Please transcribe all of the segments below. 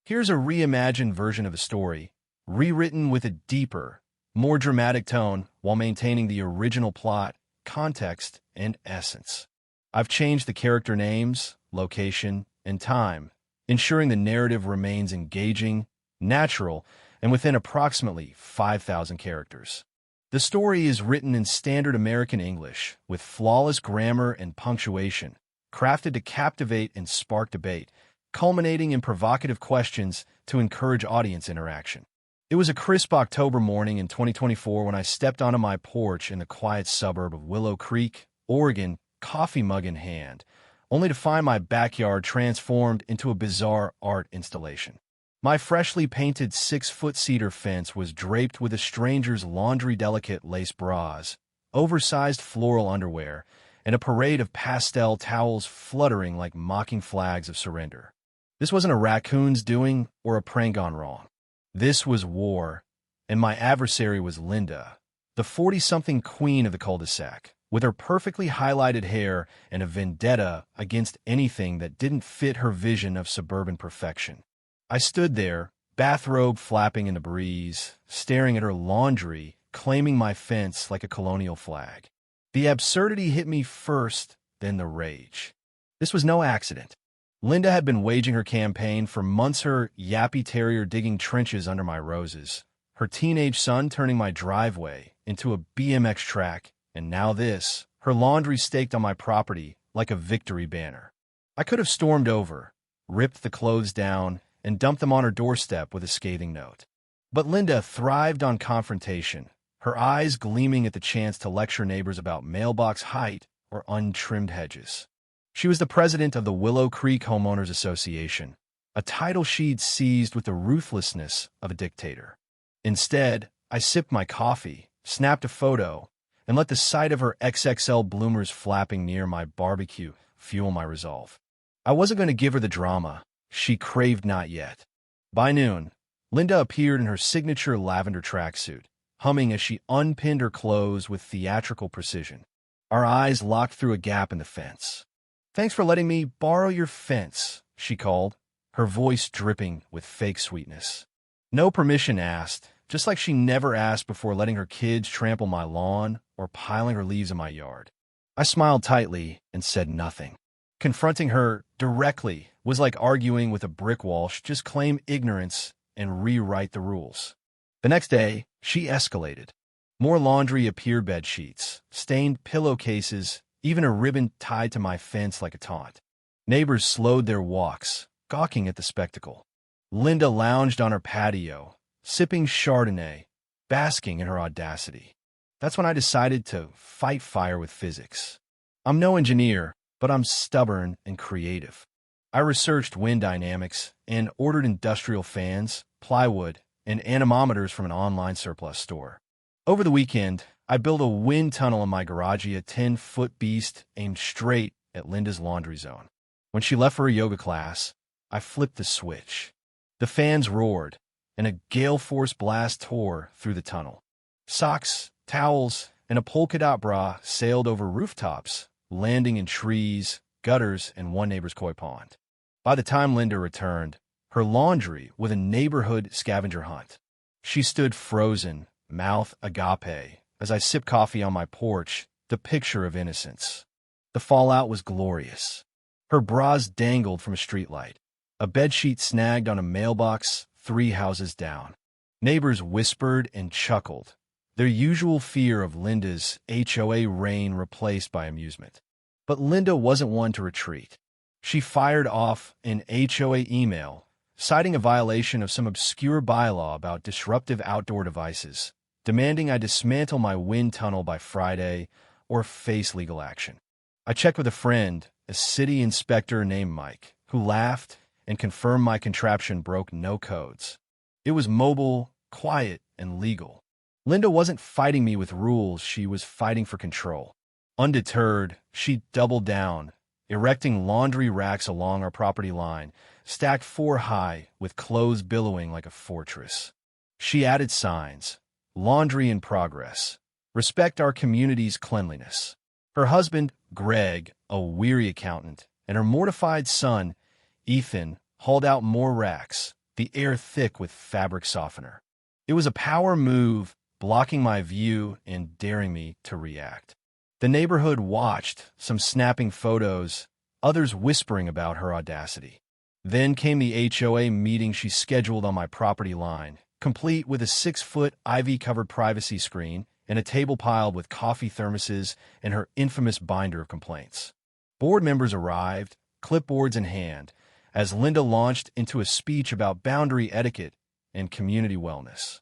Here's a reimagined version of a story, rewritten with a deeper, more dramatic tone while maintaining the original plot, context, and essence. I've changed the character names, location, and time, ensuring the narrative remains engaging, natural, and within approximately 5,000 characters. The story is written in standard American English, with flawless grammar and punctuation, crafted to captivate and spark debate, culminating in provocative questions to encourage audience interaction. It was a crisp October morning in 2024 when I stepped onto my porch in the quiet suburb of Willow Creek, Oregon, coffee mug in hand, only to find my backyard transformed into a bizarre art installation. My freshly painted 6-foot cedar fence was draped with a stranger's laundry-delicate lace bras, oversized floral underwear, and a parade of pastel towels fluttering like mocking flags of surrender. This wasn't a raccoon's doing or a prank gone wrong. This was war, and my adversary was Linda, the 40-something queen of the cul-de-sac, with her perfectly highlighted hair and a vendetta against anything that didn't fit her vision of suburban perfection. I stood there, bathrobe flapping in the breeze, staring at her laundry, claiming my fence like a colonial flag. The absurdity hit me first, then the rage. This was no accident. Linda had been waging her campaign for months, her yappy terrier digging trenches under my roses, her teenage son turning my driveway into a BMX track, and now this, her laundry staked on my property like a victory banner. I could have stormed over, ripped the clothes down, and dumped them on her doorstep with a scathing note. But Linda thrived on confrontation, her eyes gleaming at the chance to lecture neighbors about mailbox height or untrimmed hedges. She was the president of the Willow Creek Homeowners Association, a title she'd seized with the ruthlessness of a dictator. Instead, I sipped my coffee, snapped a photo, and let the sight of her XXL bloomers flapping near my barbecue fuel my resolve. I wasn't going to give her the drama she craved not yet. By noon, Linda appeared in her signature lavender tracksuit, humming as she unpinned her clothes with theatrical precision. Our eyes locked through a gap in the fence. "Thanks for letting me borrow your fence," she called, her voice dripping with fake sweetness. No permission asked, just like she never asked before letting her kids trample my lawn or piling her leaves in my yard. I smiled tightly and said nothing. Confronting her directly was like arguing with a brick wall. She'd just claim ignorance and rewrite the rules. The next day, she escalated. More laundry appeared, bed sheets, stained pillowcases, even a ribbon tied to my fence like a taunt. Neighbors slowed their walks, gawking at the spectacle. Linda lounged on her patio, sipping Chardonnay, basking in her audacity. That's when I decided to fight fire with physics. I'm no engineer, but I'm stubborn and creative. I researched wind dynamics and ordered industrial fans, plywood, and anemometers from an online surplus store. Over the weekend, I built a wind tunnel in my garage, a 10-foot beast aimed straight at Linda's laundry zone. When she left for a yoga class, I flipped the switch. The fans roared, and a gale force blast tore through the tunnel. Socks, towels, and a polka dot bra sailed over rooftops, landing in trees, gutters, and one neighbor's koi pond. By the time Linda returned, her laundry was a neighborhood scavenger hunt. She stood frozen, mouth agape, as I sipped coffee on my porch, the picture of innocence. The fallout was glorious. Her bras dangled from a streetlight. A bedsheet snagged on a mailbox 3 houses down. Neighbors whispered and chuckled, their usual fear of Linda's HOA reign replaced by amusement. But Linda wasn't one to retreat. She fired off an HOA email, citing a violation of some obscure bylaw about disruptive outdoor devices, demanding I dismantle my wind tunnel by Friday or face legal action. I checked with a friend, a city inspector named Mike, who laughed and confirmed my contraption broke no codes. It was mobile, quiet, and legal. Linda wasn't fighting me with rules, she was fighting for control. Undeterred, she doubled down, erecting laundry racks along our property line, stacked 4 high with clothes billowing like a fortress. She added signs, laundry in progress, respect our community's cleanliness. Her husband, Greg, a weary accountant, and her mortified son, Ethan, hauled out more racks, the air thick with fabric softener. It was a power move, blocking my view and daring me to react. The neighborhood watched, some snapping photos, others whispering about her audacity. Then came the HOA meeting she scheduled on my property line, complete with a 6-foot ivy-covered privacy screen and a table piled with coffee thermoses and her infamous binder of complaints. Board members arrived, clipboards in hand, as Linda launched into a speech about boundary etiquette and community wellness.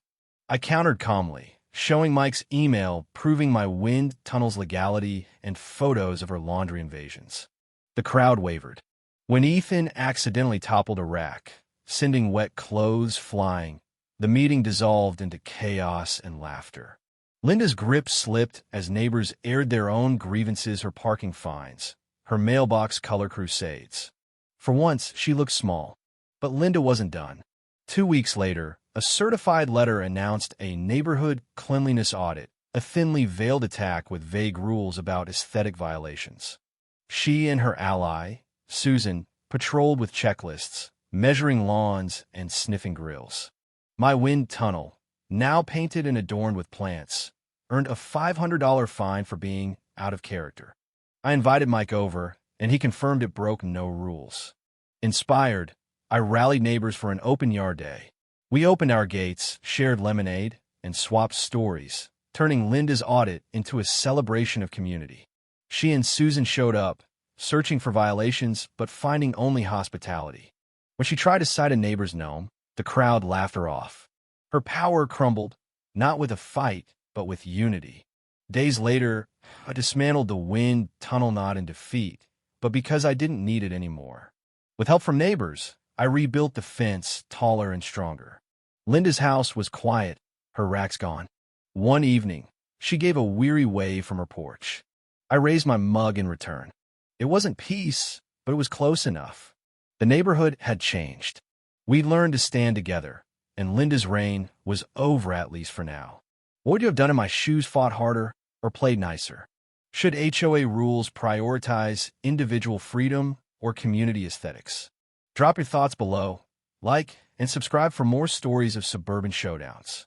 I countered calmly, showing Mike's email proving my wind tunnel's legality and photos of her laundry invasions. The crowd wavered. When Ethan accidentally toppled a rack, sending wet clothes flying, the meeting dissolved into chaos and laughter. Linda's grip slipped as neighbors aired their own grievances, her parking fines, her mailbox color crusades. For once, she looked small. But Linda wasn't done. 2 weeks later, a certified letter announced a neighborhood cleanliness audit, a thinly veiled attack with vague rules about aesthetic violations. She and her ally, Susan, patrolled with checklists, measuring lawns and sniffing grills. My wind tunnel, now painted and adorned with plants, earned a $500 fine for being out of character. I invited Mike over, and he confirmed it broke no rules. Inspired, I rallied neighbors for an open yard day. We opened our gates, shared lemonade, and swapped stories, turning Linda's audit into a celebration of community. She and Susan showed up, searching for violations but finding only hospitality. When she tried to cite a neighbor's gnome, the crowd laughed her off. Her power crumbled, not with a fight, but with unity. Days later, I dismantled the wind tunnel not in defeat, but because I didn't need it anymore. With help from neighbors, I rebuilt the fence taller and stronger. Linda's house was quiet, her racks gone. One evening, she gave a weary wave from her porch. I raised my mug in return. It wasn't peace, but it was close enough. The neighborhood had changed. We'd learned to stand together, and Linda's reign was over, at least for now. What would you have done if my shoes fought harder or played nicer? Should HOA rules prioritize individual freedom or community aesthetics? Drop your thoughts below, like, and subscribe for more stories of suburban showdowns.